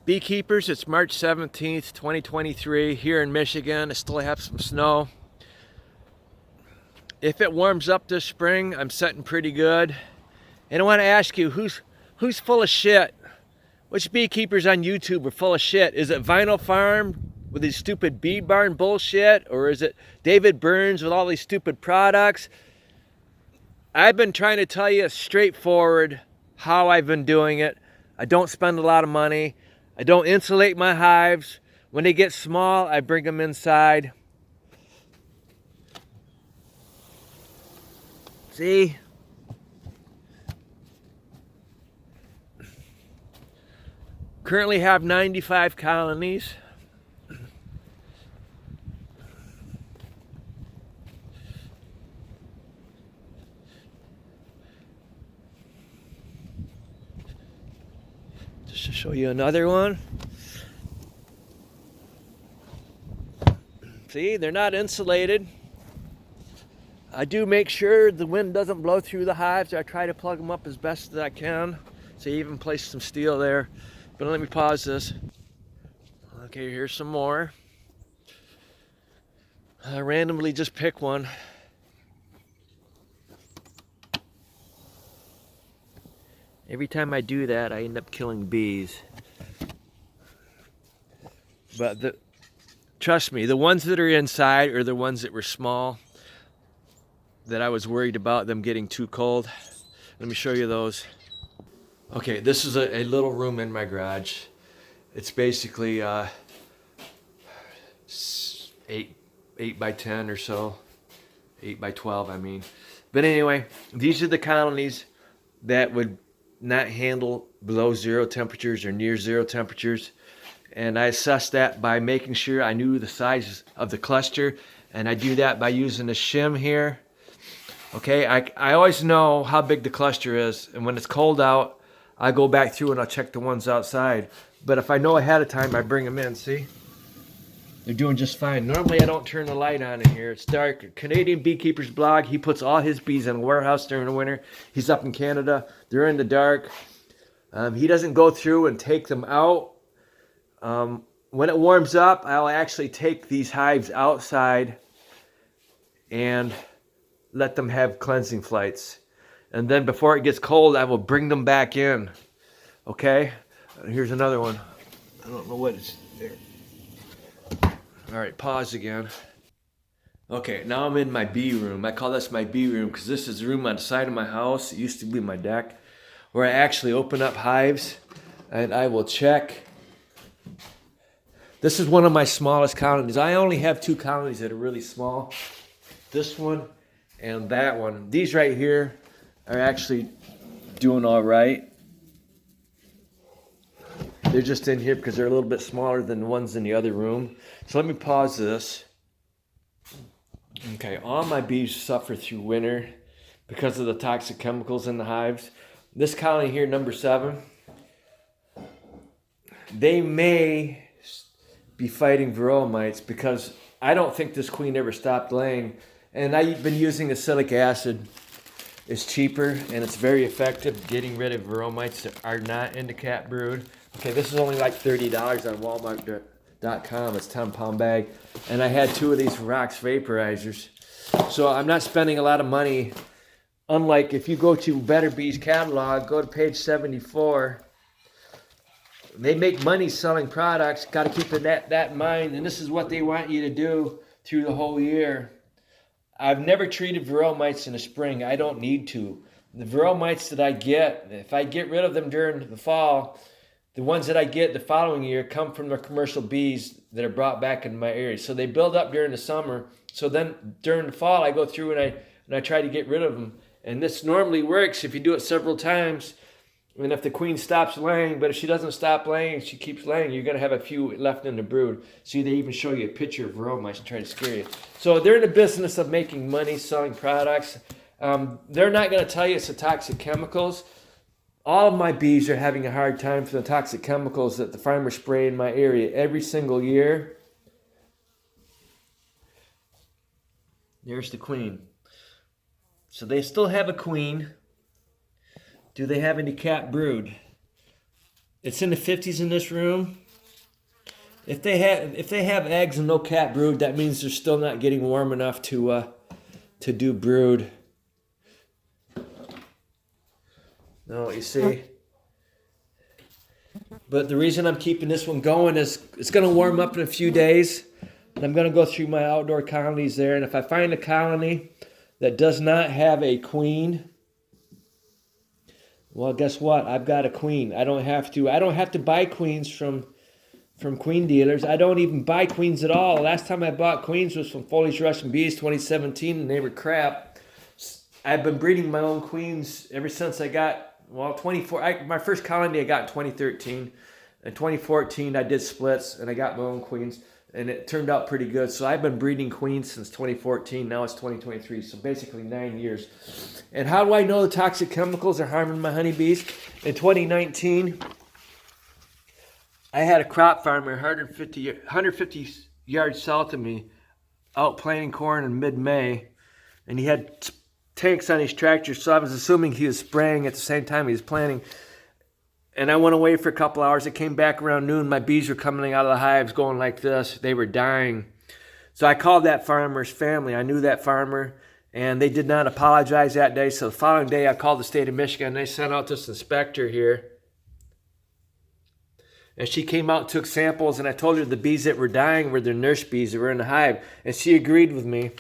Beekeepers, it's March 17th, 2023 here in Michigan. I still have some snow. If it warms up this spring, I'm setting pretty good. And I want to ask you, who's full of shit? Which beekeepers on YouTube are full of shit? Is it Vinyl Farm with these stupid bee barn bullshit? Or is it David Burns with all these stupid products? I've been trying to tell you straightforward how I've been doing it. I don't spend a lot of money. I don't insulate my hives. When they get small, I bring them inside. See? Currently have 95 colonies. Just to show you another one. See, they're not insulated. I do make sure the wind doesn't blow through the hives. I try to plug them up as best as I can. So you even place some steel there. But let me pause this. Okay, here's some more. I randomly just pick one. Every time I do that, I end up killing bees. But trust me, the ones that are inside are the ones that were small, that I was worried about them getting too cold. Let me show you those. Okay, this is a little room in my garage. It's basically 8 by 10 or so. 8 by 12, I mean. But anyway, these are the colonies that would not handle below zero temperatures or near zero temperatures. And I assessed that by making sure I knew the size of the cluster. And I do that by using a shim here. Okay, I always know how big the cluster is. And when it's cold out, I go back through and I'll check the ones outside. But if I know ahead of time, I bring them in, see? They're doing just fine. Normally, I don't turn the light on in here. It's dark. Canadian Beekeepers blog, he puts all his bees in a warehouse during the winter. He's up in Canada. They're in the dark. He doesn't go through and take them out. When it warms up, I'll actually take these hives outside and let them have cleansing flights. And then before it gets cold, I will bring them back in. Okay? Here's another one. I don't know what it's there. All right, pause again. Okay, now I'm in my bee room. I call this my bee room because this is the room on the side of my house. It used to be my deck, where I actually open up hives and I will check. This is one of my smallest colonies. I only have 2 colonies that are really small. This one and that one. These right here are actually doing all right. They're just in here because they're a little bit smaller than the ones in the other room. So let me pause this. Okay, all my bees suffer through winter because of the toxic chemicals in the hives. This colony here, number 7, they may be fighting Varroa mites because I don't think this queen ever stopped laying. And I've been using acetic acid. It's cheaper and it's very effective getting rid of Varroa mites that are not in the cat brood. Okay, this is only like $30 on Walmart.com. It's a 10-pound bag. And I had 2 of these Rox vaporizers. So I'm not spending a lot of money. Unlike if you go to Better Bees catalog, go to page 74. They make money selling products. Got to keep that in mind. And this is what they want you to do through the whole year. I've never treated Varroa mites in the spring. I don't need to. The Varroa mites that I get, if I get rid of them during the fall, the ones that I get the following year come from the commercial bees that are brought back into my area. So they build up during the summer. So then during the fall, I go through and I try to get rid of them. And this normally works if you do it several times. And if the queen stops laying, but if she doesn't stop laying, she keeps laying, you're going to have a few left in the brood. See, they even show you a picture of Varroa mites and try to scare you. So they're in the business of making money, selling products. They're not going to tell you it's the toxic chemicals. All of my bees are having a hard time for the toxic chemicals that the farmers spray in my area every single year. There's the queen. So they still have a queen. Do they have any cat brood? It's in the 50s in this room. If they have eggs and no cat brood, that means they're still not getting warm enough to do brood. No, you see. But the reason I'm keeping this one going is it's going to warm up in a few days. And I'm going to go through my outdoor colonies there. And if I find a colony that does not have a queen, well, guess what? I've got a queen. I don't have to buy queens from queen dealers. I don't even buy queens at all. Last time I bought queens was from Foley's Russian Bees 2017, and they were crap. I've been breeding my own queens ever since I got, my first colony I got in 2013. In 2014, I did splits, and I got my own queens, and it turned out pretty good. So I've been breeding queens since 2014. Now it's 2023, so basically 9 years. And how do I know the toxic chemicals are harming my honeybees? In 2019, I had a crop farmer 150 yards south of me out planting corn in mid-May, and he had tanks on his tractor, so I was assuming he was spraying at the same time he was planting. And I went away for a couple hours. I came back around noon. My bees were coming out of the hives going like this. They were dying. So I called that farmer's family. I knew that farmer, and they did not apologize that day. So the following day, I called the state of Michigan. They sent out this inspector here. And she came out and took samples, and I told her the bees that were dying were their nurse bees that were in the hive. And she agreed with me.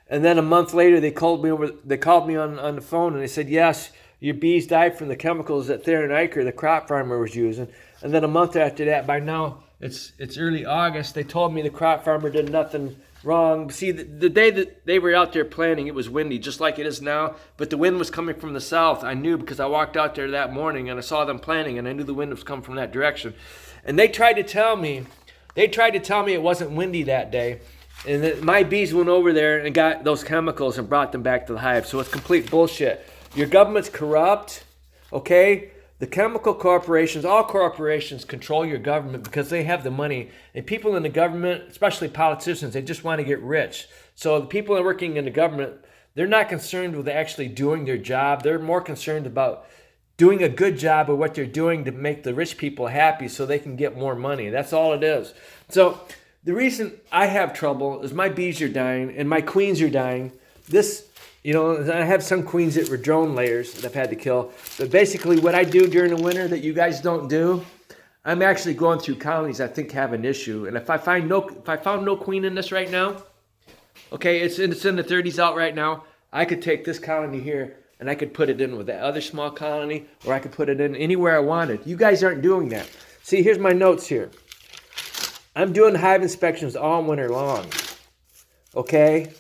And then a month later, they called me on the phone, and they said, yes, your bees died from the chemicals that Theron Eicher, the crop farmer, was using. And then a month after that, by now, it's early August, they told me the crop farmer did nothing wrong. See, the day that they were out there planting, it was windy, just like it is now. But the wind was coming from the south. I knew because I walked out there that morning, and I saw them planting, and I knew the wind was coming from that direction. And they tried to tell me it wasn't windy that day. And that my bees went over there and got those chemicals and brought them back to the hive. So it's complete bullshit. Your government's corrupt, okay? The chemical corporations, all corporations control your government because they have the money. And people in the government, especially politicians, they just want to get rich. So the people that are working in the government, they're not concerned with actually doing their job. They're more concerned about doing a good job of what they're doing to make the rich people happy so they can get more money. That's all it is. So the reason I have trouble is my bees are dying and my queens are dying. I have some queens that were drone layers that I've had to kill. But basically what I do during the winter that you guys don't do, I'm actually going through colonies I think have an issue. And if I found no queen in this right now, okay, it's in the 30s out right now, I could take this colony here and I could put it in with that other small colony, or I could put it in anywhere I wanted. You guys aren't doing that. See, here's my notes here. I'm doing hive inspections all winter long, okay?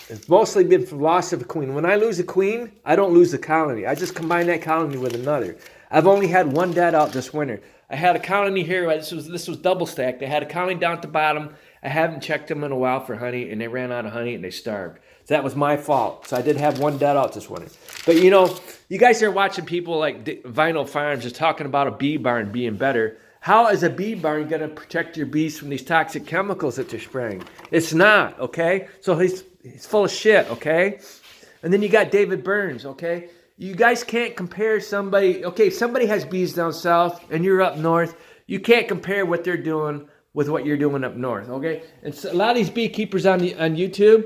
It's mostly been for loss of a queen. When I lose a queen, I don't lose the colony. I just combine that colony with another. I've only had one dead out this winter. I had a colony here. This was double stacked. I had a colony down at the bottom. I haven't checked them in a while for honey, and they ran out of honey and they starved. So that was my fault. So I did have one dead out this winter. But you guys are watching people like Vinyl Farms just talking about a bee barn being better. How is a bee barn going to protect your bees from these toxic chemicals that they're spraying? It's not, okay? So he's full of shit, okay? And then you got David Burns, okay? You guys can't compare somebody. Okay, if somebody has bees down south and you're up north, you can't compare what they're doing with what you're doing up north, okay? And so a lot of these beekeepers on YouTube,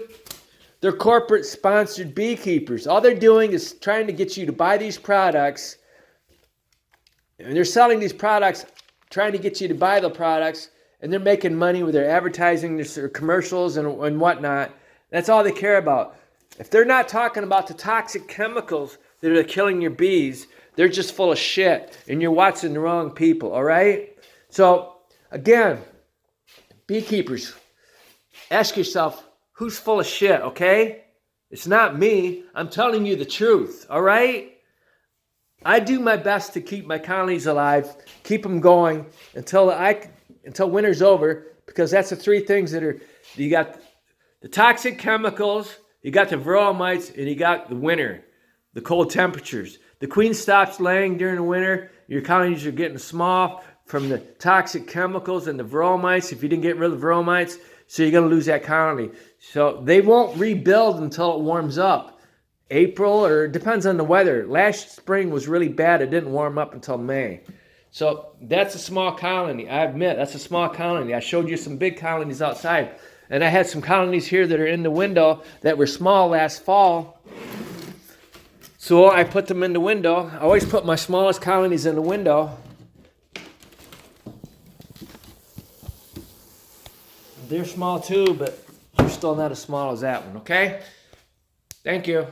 they're corporate sponsored beekeepers. All they're doing is trying to get you to buy these products, and they're selling these products, trying to get you to buy the products, and they're making money with their advertising, their commercials and whatnot. That's all they care about. If they're not talking about the toxic chemicals that are killing your bees, they're just full of shit, and you're watching the wrong people, all right? So, again, beekeepers, ask yourself, who's full of shit, okay? It's not me. I'm telling you the truth, all right? I do my best to keep my colonies alive, keep them going until winter's over, because that's the three things that are, you got the toxic chemicals, you got the Varroa mites, and you got the winter, the cold temperatures. The queen stops laying during the winter, your colonies are getting small from the toxic chemicals and the Varroa mites. If you didn't get rid of the Varroa mites, so you're going to lose that colony. So they won't rebuild until it warms up. April, or it depends on the weather. Last spring was really bad. It didn't warm up until May. So that's a small colony. I admit, that's a small colony. I showed you some big colonies outside. And I had some colonies here that are in the window that were small last fall. So I put them in the window. I always put my smallest colonies in the window. They're small too, but they're still not as small as that one, okay? Thank you.